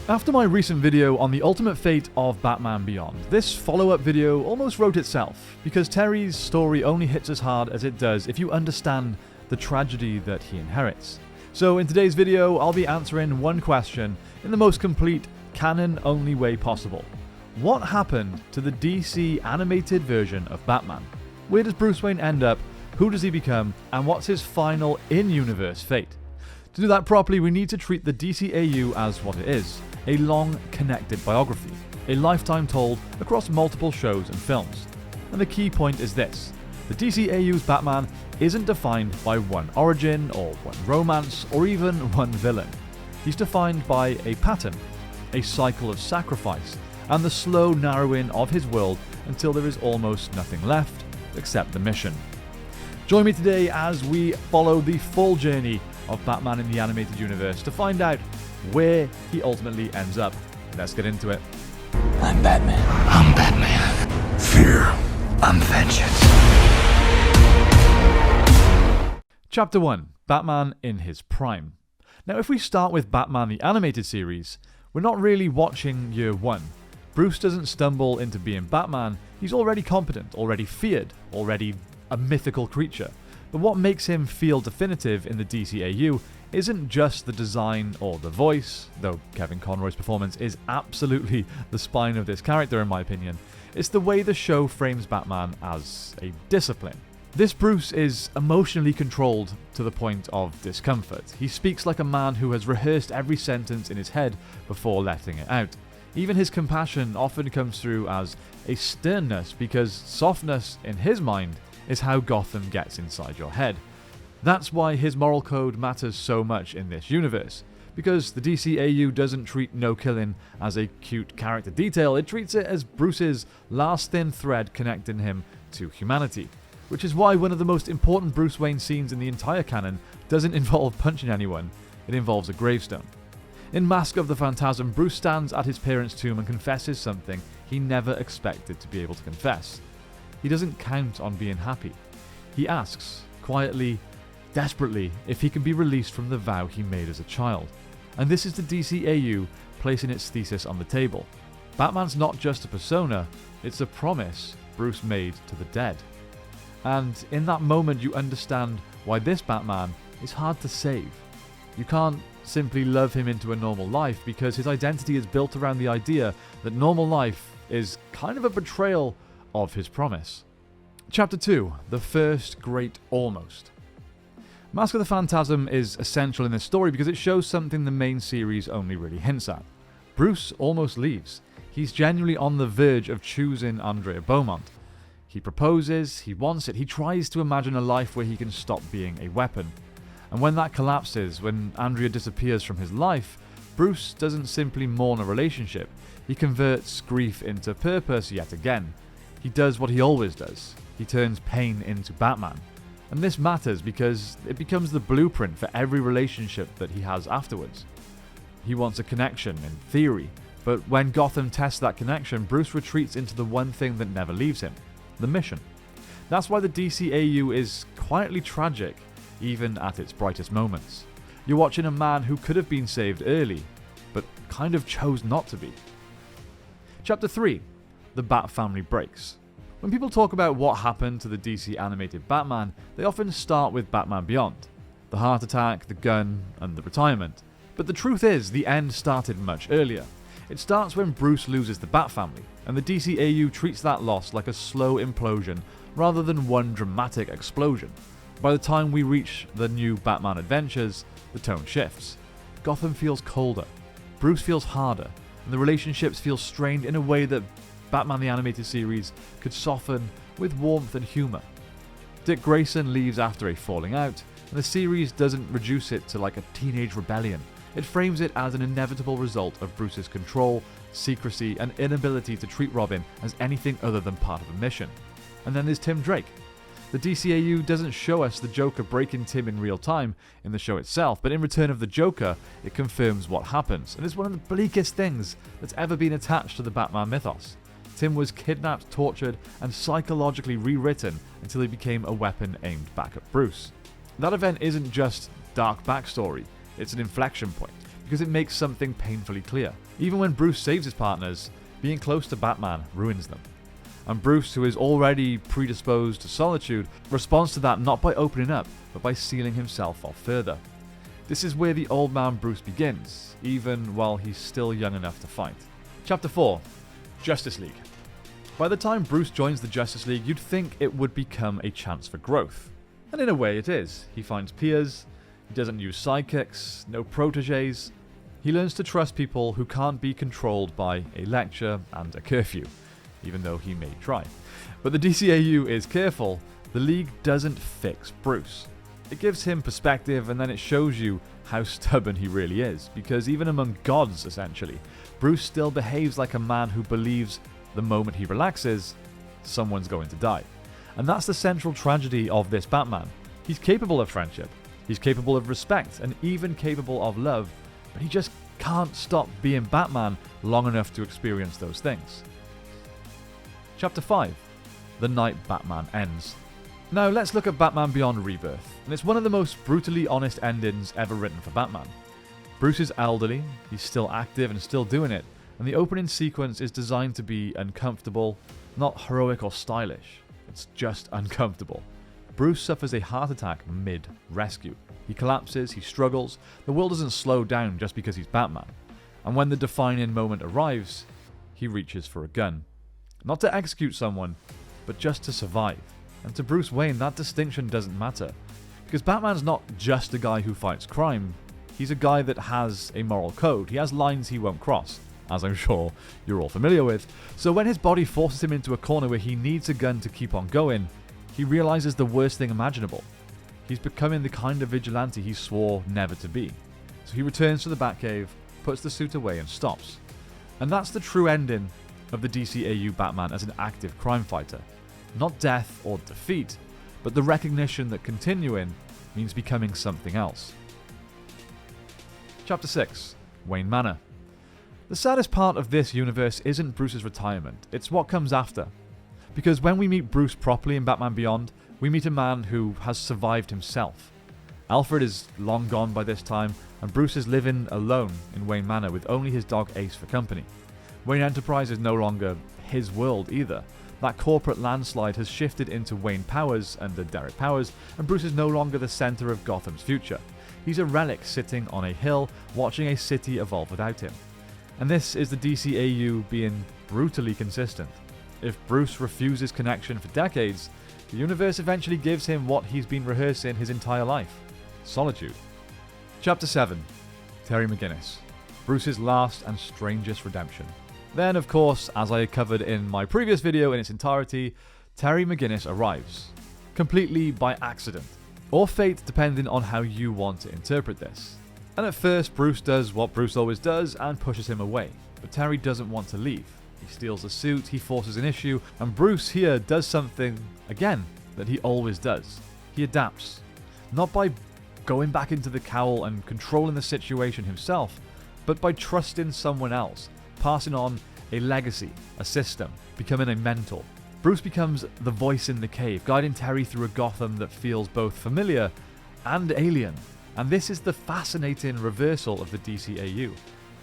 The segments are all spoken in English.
After my recent video on the ultimate fate of Batman Beyond, this follow-up video almost wrote itself, because Terry's story only hits as hard as it does if you understand the tragedy that he inherits. So in today's video, I'll be answering one question in the most complete, canon-only way possible. What happened to the DC animated version of Batman? Where does Bruce Wayne end up? Who does he become? And what's his final in-universe fate? To do that properly, we need to treat the DCAU as what it is. A long, connected biography. A lifetime told across multiple shows and films. And the key point is this. The DCAU's Batman isn't defined by one origin, or one romance, or even one villain. He's defined by a pattern, a cycle of sacrifice, and the slow narrowing of his world until there is almost nothing left except the mission. Join me today as we follow the full journey of Batman in the animated universe to find out where he ultimately ends up. Let's get into it. I'm Batman. I'm Batman. Fear. I'm vengeance. Chapter 1. Batman in his prime. Now, if we start with Batman the animated series, we're not really watching year 1. Bruce doesn't stumble into being Batman. He's already competent, already feared, already a mythical creature. But what makes him feel definitive in the DCAU isn't just the design or the voice, though Kevin Conroy's performance is absolutely the spine of this character in my opinion. It's the way the show frames Batman as a discipline. This Bruce is emotionally controlled to the point of discomfort. He speaks like a man who has rehearsed every sentence in his head before letting it out. Even his compassion often comes through as a sternness, because softness in his mind is how Gotham gets inside your head. That's why his moral code matters so much in this universe, because the DCAU doesn't treat no killing as a cute character detail, it treats it as Bruce's last thin thread connecting him to humanity. Which is why one of the most important Bruce Wayne scenes in the entire canon doesn't involve punching anyone, it involves a gravestone. In Mask of the Phantasm, Bruce stands at his parents' tomb and confesses something he never expected to be able to confess. He doesn't count on being happy. He asks, quietly, desperately, if he can be released from the vow he made as a child. And this is the DCAU placing its thesis on the table. Batman's not just a persona, it's a promise Bruce made to the dead. And in that moment you understand why this Batman is hard to save. You can't simply love him into a normal life because his identity is built around the idea that normal life is kind of a betrayal of his promise. Chapter 2. The First Great Almost. Mask of the Phantasm is essential in this story because it shows something the main series only really hints at. Bruce almost leaves. He's genuinely on the verge of choosing Andrea Beaumont. He proposes, he wants it, he tries to imagine a life where he can stop being a weapon. And when that collapses, when Andrea disappears from his life, Bruce doesn't simply mourn a relationship, he converts grief into purpose yet again. He does what he always does. He turns pain into Batman. And this matters because it becomes the blueprint for every relationship that he has afterwards. He wants a connection, in theory, but when Gotham tests that connection, Bruce retreats into the one thing that never leaves him, the mission. That's why the DCAU is quietly tragic, even at its brightest moments. You're watching a man who could have been saved early, but kind of chose not to be. Chapter 3. The Bat Family Breaks. When people talk about what happened to the DC animated Batman, they often start with Batman Beyond. The heart attack, the gun, and the retirement. But the truth is, the end started much earlier. It starts when Bruce loses the Bat Family, and the DCAU treats that loss like a slow implosion rather than one dramatic explosion. By the time we reach the new Batman Adventures, the tone shifts. Gotham feels colder, Bruce feels harder, and the relationships feel strained in a way that Batman the Animated Series could soften with warmth and humour. Dick Grayson leaves after a falling out, and the series doesn't reduce it to like a teenage rebellion. It frames it as an inevitable result of Bruce's control, secrecy, and inability to treat Robin as anything other than part of a mission. And then there's Tim Drake. The DCAU doesn't show us the Joker breaking Tim in real time in the show itself, but in Return of the Joker, it confirms what happens, and it's one of the bleakest things that's ever been attached to the Batman mythos. Tim was kidnapped, tortured, and psychologically rewritten until he became a weapon aimed back at Bruce. That event isn't just dark backstory, it's an inflection point, because it makes something painfully clear. Even when Bruce saves his partners, being close to Batman ruins them. And Bruce, who is already predisposed to solitude, responds to that not by opening up, but by sealing himself off further. This is where the old man Bruce begins, even while he's still young enough to fight. Chapter 4. Justice League. By the time Bruce joins the Justice League, you'd think it would become a chance for growth. And in a way it is. He finds peers, he doesn't use sidekicks, no protégés. He learns to trust people who can't be controlled by a lecture and a curfew, even though he may try. But the DCAU is careful. The League doesn't fix Bruce. It gives him perspective, and then it shows you how stubborn he really is, because even among gods, essentially, Bruce still behaves like a man who believes the moment he relaxes, someone's going to die. And that's the central tragedy of this Batman. He's capable of friendship, he's capable of respect, and even capable of love, but he just can't stop being Batman long enough to experience those things. Chapter 5. The Night Batman Ends. Now let's look at Batman Beyond Rebirth, and it's one of the most brutally honest endings ever written for Batman. Bruce is elderly, he's still active and still doing it, and the opening sequence is designed to be uncomfortable, not heroic or stylish. It's just uncomfortable. Bruce suffers a heart attack mid-rescue. He collapses, he struggles, the world doesn't slow down just because he's Batman. And when the defining moment arrives, he reaches for a gun. Not to execute someone, but just to survive. And to Bruce Wayne, that distinction doesn't matter. Because Batman's not just a guy who fights crime, he's a guy that has a moral code. He has lines he won't cross, as I'm sure you're all familiar with. So when his body forces him into a corner where he needs a gun to keep on going, he realizes the worst thing imaginable. He's becoming the kind of vigilante he swore never to be. So he returns to the Batcave, puts the suit away and stops. And that's the true ending of the DCAU Batman as an active crime fighter. Not death or defeat, but the recognition that continuing means becoming something else. Chapter 6. Wayne Manor. The saddest part of this universe isn't Bruce's retirement, it's what comes after. Because when we meet Bruce properly in Batman Beyond, we meet a man who has survived himself. Alfred is long gone by this time, and Bruce is living alone in Wayne Manor with only his dog Ace for company. Wayne Enterprise is no longer his world either. That corporate landslide has shifted into Wayne Powers under Derek Powers, and Bruce is no longer the center of Gotham's future. He's a relic sitting on a hill, watching a city evolve without him. And this is the DCAU being brutally consistent. If Bruce refuses connection for decades, the universe eventually gives him what he's been rehearsing his entire life: solitude. Chapter 7. Terry McGinnis. Bruce's last and strangest redemption. Then, of course, as I covered in my previous video in its entirety, Terry McGinnis arrives. Completely by accident. Or fate, depending on how you want to interpret this. And at first, Bruce does what Bruce always does and pushes him away. But Terry doesn't want to leave. He steals the suit, he forces an issue, and Bruce here does something, again, that he always does. He adapts. Not by going back into the cowl and controlling the situation himself, but by trusting someone else, passing on a legacy, a system, becoming a mentor. Bruce becomes the voice in the cave, guiding Terry through a Gotham that feels both familiar and alien. And this is the fascinating reversal of the DCAU.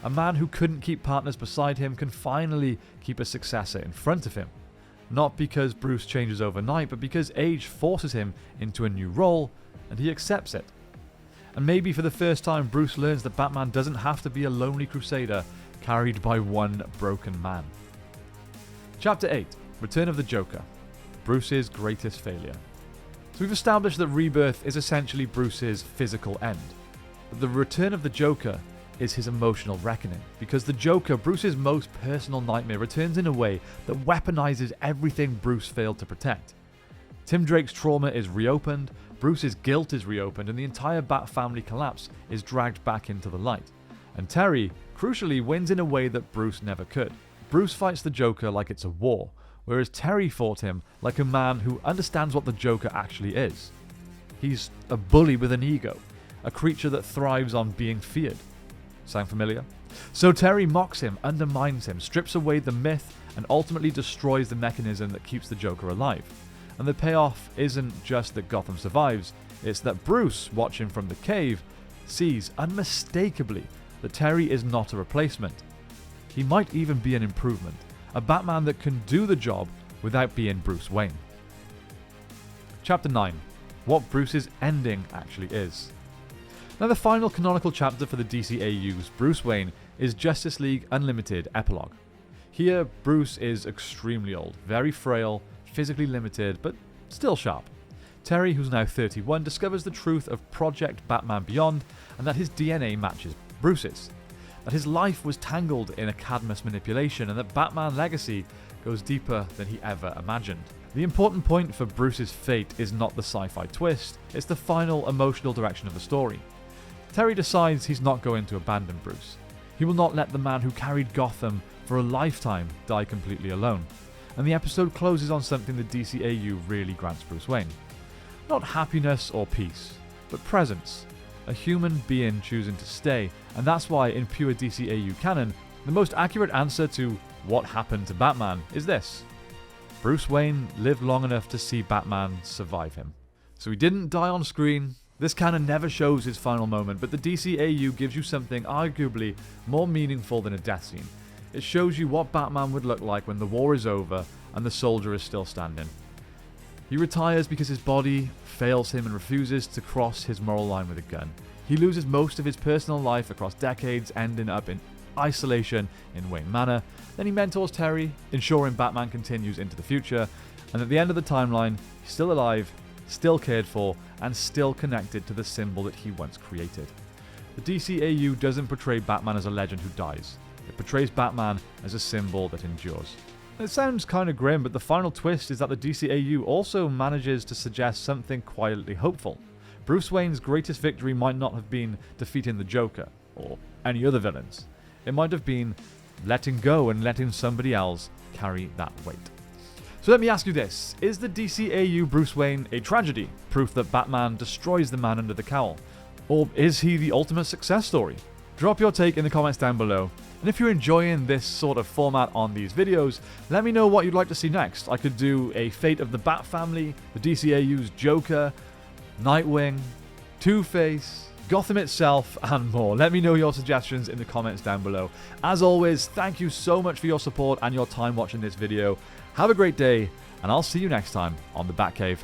A man who couldn't keep partners beside him can finally keep a successor in front of him. Not because Bruce changes overnight, but because age forces him into a new role, and he accepts it. And maybe for the first time, Bruce learns that Batman doesn't have to be a lonely crusader carried by one broken man. Chapter 8. Return of the Joker. Bruce's greatest failure. So we've established that Rebirth is essentially Bruce's physical end. But the return of the Joker is his emotional reckoning, because the Joker, Bruce's most personal nightmare, returns in a way that weaponizes everything Bruce failed to protect. Tim Drake's trauma is reopened, Bruce's guilt is reopened, and the entire Bat family collapse is dragged back into the light. And Terry, crucially, wins in a way that Bruce never could. Bruce fights the Joker like it's a war, whereas Terry fought him like a man who understands what the Joker actually is. He's a bully with an ego, a creature that thrives on being feared. Sound familiar? So Terry mocks him, undermines him, strips away the myth, and ultimately destroys the mechanism that keeps the Joker alive. And the payoff isn't just that Gotham survives, it's that Bruce, watching from the cave, sees unmistakably that Terry is not a replacement. He might even be an improvement, a Batman that can do the job without being Bruce Wayne. Chapter 9. What Bruce's ending actually is. Now, the final canonical chapter for the DCAU's Bruce Wayne is Justice League Unlimited Epilogue. Here, Bruce is extremely old, very frail, physically limited, but still sharp. Terry, who's now 31, discovers the truth of Project Batman Beyond and that his DNA matches Bruce's. That his life was tangled in a Cadmus manipulation and that Batman legacy goes deeper than he ever imagined. The important point for Bruce's fate is not the sci-fi twist, it's the final emotional direction of the story. Terry decides he's not going to abandon Bruce. He will not let the man who carried Gotham for a lifetime die completely alone. And the episode closes on something the DCAU really grants Bruce Wayne. Not happiness or peace, but presence. A human being choosing to stay, and that's why in pure DCAU canon, the most accurate answer to what happened to Batman is this. Bruce Wayne lived long enough to see Batman survive him. So he didn't die on screen. This canon never shows his final moment, but the DCAU gives you something arguably more meaningful than a death scene. It shows you what Batman would look like when the war is over and the soldier is still standing. He retires because his body fails him and refuses to cross his moral line with a gun. He loses most of his personal life across decades, ending up in isolation in Wayne Manor. Then he mentors Terry, ensuring Batman continues into the future, and at the end of the timeline, he's still alive, still cared for, and still connected to the symbol that he once created. The DCAU doesn't portray Batman as a legend who dies. It portrays Batman as a symbol that endures. It sounds kind of grim, but the final twist is that the DCAU also manages to suggest something quietly hopeful. Bruce Wayne's greatest victory might not have been defeating the Joker, or any other villains. It might have been letting go and letting somebody else carry that weight. So let me ask you this, is the DCAU Bruce Wayne a tragedy, proof that Batman destroys the man under the cowl? Or is he the ultimate success story? Drop your take in the comments down below. And if you're enjoying this sort of format on these videos, let me know what you'd like to see next. I could do a Fate of the Bat Family, the DCAU's Joker, Nightwing, Two-Face, Gotham itself, and more. Let me know your suggestions in the comments down below. As always, thank you so much for your support and your time watching this video. Have a great day, and I'll see you next time on the Batcave.